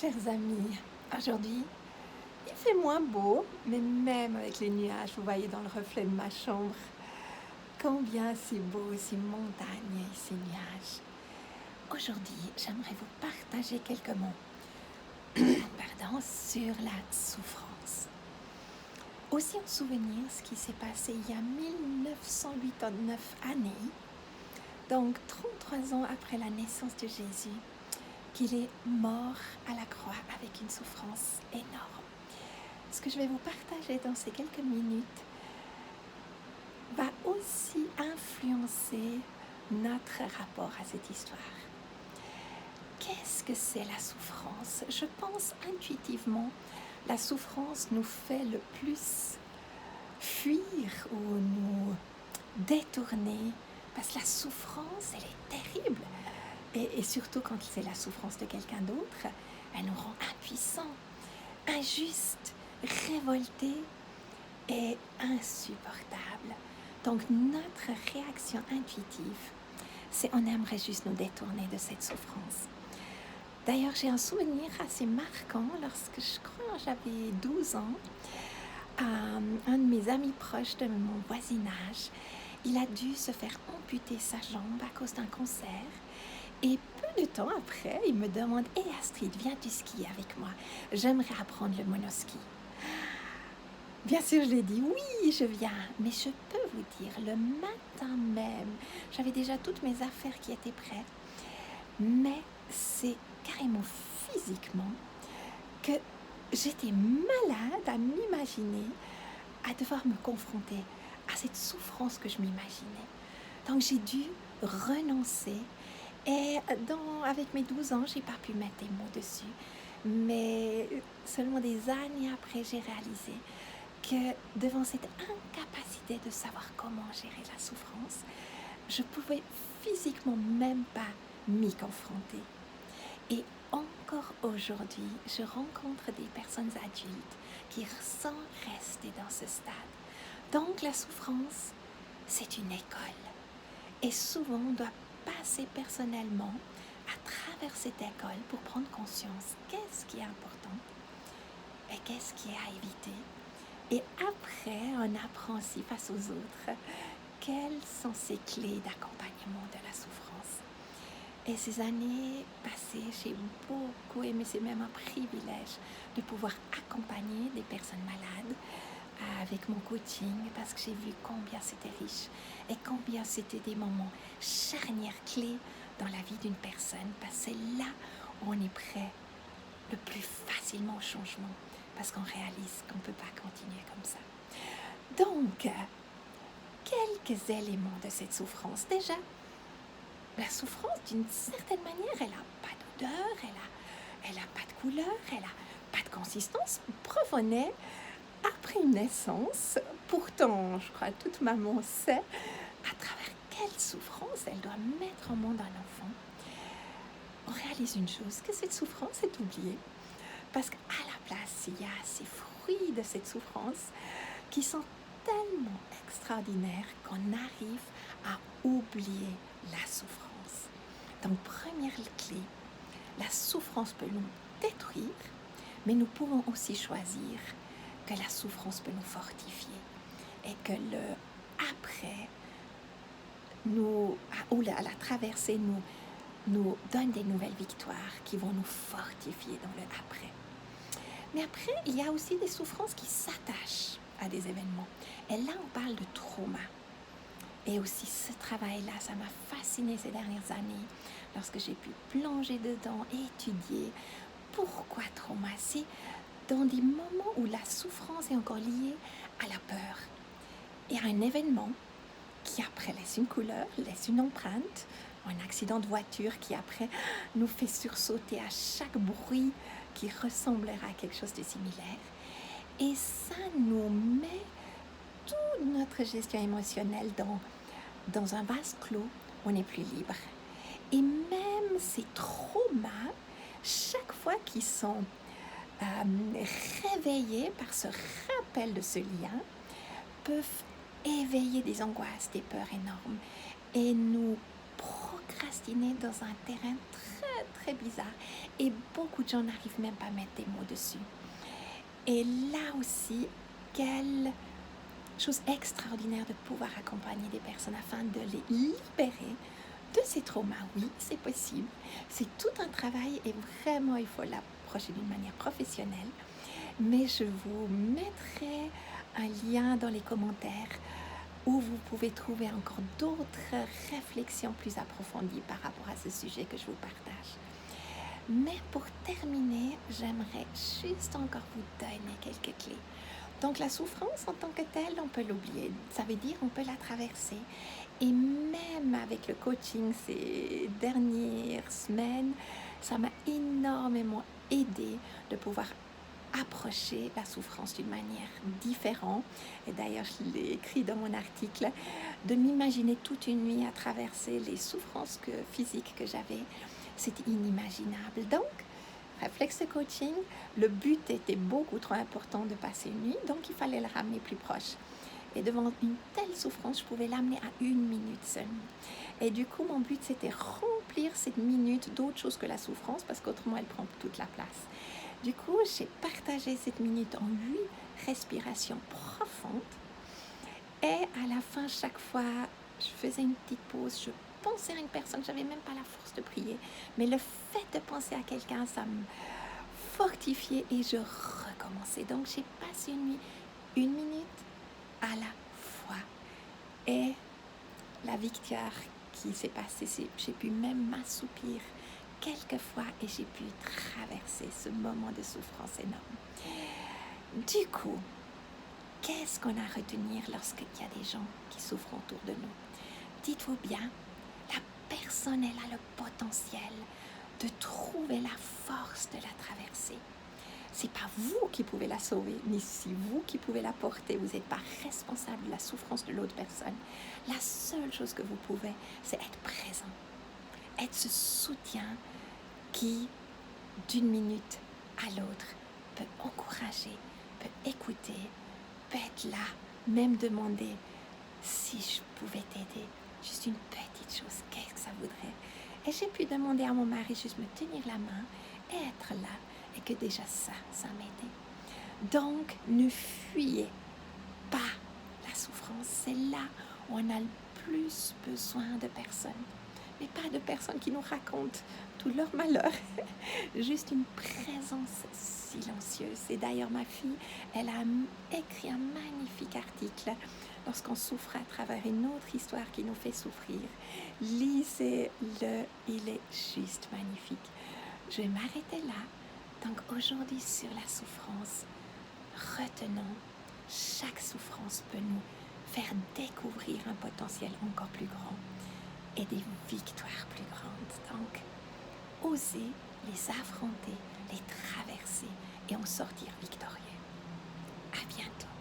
Chers amis, aujourd'hui, il fait moins beau, mais même avec les nuages, vous voyez dans le reflet de ma chambre, combien c'est beau ces montagnes et ces nuages. Aujourd'hui, j'aimerais vous partager quelques mots sur la souffrance. Aussi en souvenir ce qui s'est passé il y a 1989 années, donc 33 ans après la naissance de Jésus, qu'il est mort à la croix avec une souffrance énorme. Ce que je vais vous partager dans ces quelques minutes va aussi influencer notre rapport à cette histoire. Qu'est-ce que c'est la souffrance? Je pense intuitivement, la souffrance nous fait le plus fuir ou nous détourner, parce que la souffrance, elle est terrible. Et surtout quand c'est la souffrance de quelqu'un d'autre, elle nous rend impuissants, injustes, révoltés et insupportables. Donc notre réaction intuitive, c'est on aimerait juste nous détourner de cette souffrance. D'ailleurs, j'ai un souvenir assez marquant lorsque je crois j'avais 12 ans. Un de mes amis proches de mon voisinage, il a dû se faire amputer sa jambe à cause d'un cancer. Et peu de temps après, il me demande « Hey Astrid, viens-tu skier avec moi? J'aimerais apprendre le monoski. » Bien sûr, je lui ai dit « Oui, je viens. » Mais je peux vous dire, le matin même, j'avais déjà toutes mes affaires qui étaient prêtes. Mais c'est carrément physiquement que j'étais malade à m'imaginer, à devoir me confronter à cette souffrance que je m'imaginais. Donc j'ai dû renoncer. Et avec mes 12 ans, je n'ai pas pu mettre des mots dessus. Mais seulement des années après, j'ai réalisé que devant cette incapacité de savoir comment gérer la souffrance, je ne pouvais physiquement même pas m'y confronter. Et encore aujourd'hui, je rencontre des personnes adultes qui sont restées dans ce stade. Donc la souffrance, c'est une école. Et souvent, on doit passer personnellement à travers cette école pour prendre conscience qu'est-ce qui est important et qu'est-ce qui est à éviter. Et après, on apprend aussi face aux autres quelles sont ces clés d'accompagnement de la souffrance. Et ces années passées, j'ai beaucoup aimé, c'est même un privilège de pouvoir accompagner des personnes malades avec mon coaching, parce que j'ai vu combien c'était riche et combien c'était des moments charnières, clés dans la vie d'une personne, parce que c'est là où on est prêt le plus facilement au changement, parce qu'on réalise qu'on ne peut pas continuer comme ça. Donc, quelques éléments de cette souffrance. Déjà, la souffrance, d'une certaine manière, elle n'a pas d'odeur, elle n'a pas de couleur, elle n'a pas de consistance. Preuve en est, après une naissance, pourtant, je crois toute maman sait à travers quelle souffrance elle doit mettre au monde un enfant. On réalise une chose, que cette souffrance est oubliée. Parce qu'à la place, il y a ces fruits de cette souffrance qui sont tellement extraordinaires qu'on arrive à oublier la souffrance. Donc, première clé, la souffrance peut nous détruire, mais nous pouvons aussi choisir que la souffrance peut nous fortifier et que le après, la traversée nous donne des nouvelles victoires qui vont nous fortifier dans le après. Mais après, il y a aussi des souffrances qui s'attachent à des événements. Et là, on parle de trauma. Et aussi, ce travail-là, ça m'a fascinée ces dernières années, lorsque j'ai pu plonger dedans et étudier pourquoi trauma. C'est dans des moments où la souffrance est encore liée à la peur et à un événement qui après laisse une couleur, laisse une empreinte, un accident de voiture qui après nous fait sursauter à chaque bruit qui ressemblera à quelque chose de similaire. Et ça nous met toute notre gestion émotionnelle dans un vase clos où on n'est plus libre. Et même ces traumas, chaque fois qu'ils sont réveillés par ce rappel de ce lien, peuvent éveiller des angoisses, des peurs énormes et nous procrastiner dans un terrain très très bizarre et beaucoup de gens n'arrivent même pas à mettre des mots dessus. Et là aussi, quelle chose extraordinaire de pouvoir accompagner des personnes afin de les libérer de ces traumas. Oui, c'est possible. C'est tout un travail et vraiment, il faut l'approcher d'une manière professionnelle. Mais je vous mettrai un lien dans les commentaires où vous pouvez trouver encore d'autres réflexions plus approfondies par rapport à ce sujet que je vous partage. Mais pour terminer, j'aimerais juste encore vous donner quelques clés. Donc la souffrance en tant que telle, on peut l'oublier. Ça veut dire on peut la traverser. Et même avec le coaching ces dernières semaines, ça m'a énormément aidé de pouvoir approcher la souffrance d'une manière différente. Et d'ailleurs, je l'ai écrit dans mon article, de m'imaginer toute une nuit à traverser les souffrances physiques que j'avais. C'était inimaginable. Donc, réflexe de coaching, le but était beaucoup trop important de passer une nuit, donc il fallait le ramener plus proche. Et devant une telle souffrance, je pouvais l'amener à 1 minute seulement. Et du coup, mon but, c'était remplir cette minute d'autre chose que la souffrance, parce qu'autrement, elle prend toute la place. Du coup, j'ai partagé cette minute en 8 respirations profondes. Et à la fin, chaque fois, je faisais une petite pause, je pensais à une personne, je n'avais même pas la force de prier. Mais le fait de penser à quelqu'un, ça me fortifiait et je recommençais. Donc, j'ai passé une nuit, 1 minute à la fois. Et la victoire qui s'est passée, j'ai pu même m'assoupir quelques fois et j'ai pu traverser ce moment de souffrance énorme. Du coup, qu'est-ce qu'on a à retenir lorsqu'il y a des gens qui souffrent autour de nous? Dites-vous bien, la personne, elle a le potentiel de trouver la force de la traverser. C'est pas vous qui pouvez la sauver, ni si vous qui pouvez la porter. Vous n'êtes pas responsable de la souffrance de l'autre personne. La seule chose que vous pouvez, c'est être présent, être ce soutien qui, d'une minute à l'autre, peut encourager, peut écouter, peut être là, même demander si je pouvais t'aider. Juste une petite chose, qu'est-ce que ça voudrait? Et j'ai pu demander à mon mari juste me tenir la main et être là. Et que déjà ça m'aidait. Donc, ne fuyez pas la souffrance. C'est là où on a le plus besoin de personnes. Mais pas de personnes qui nous racontent tout leur malheur. Juste une présence silencieuse. Et d'ailleurs, ma fille, elle a écrit un magnifique article lorsqu'on souffre à travers une autre histoire qui nous fait souffrir. Lisez-le, il est juste magnifique. Je vais m'arrêter là. Donc aujourd'hui sur la souffrance, retenons, chaque souffrance peut nous faire découvrir un potentiel encore plus grand et des victoires plus grandes. Donc, osez les affronter, les traverser et en sortir victorieux. À bientôt.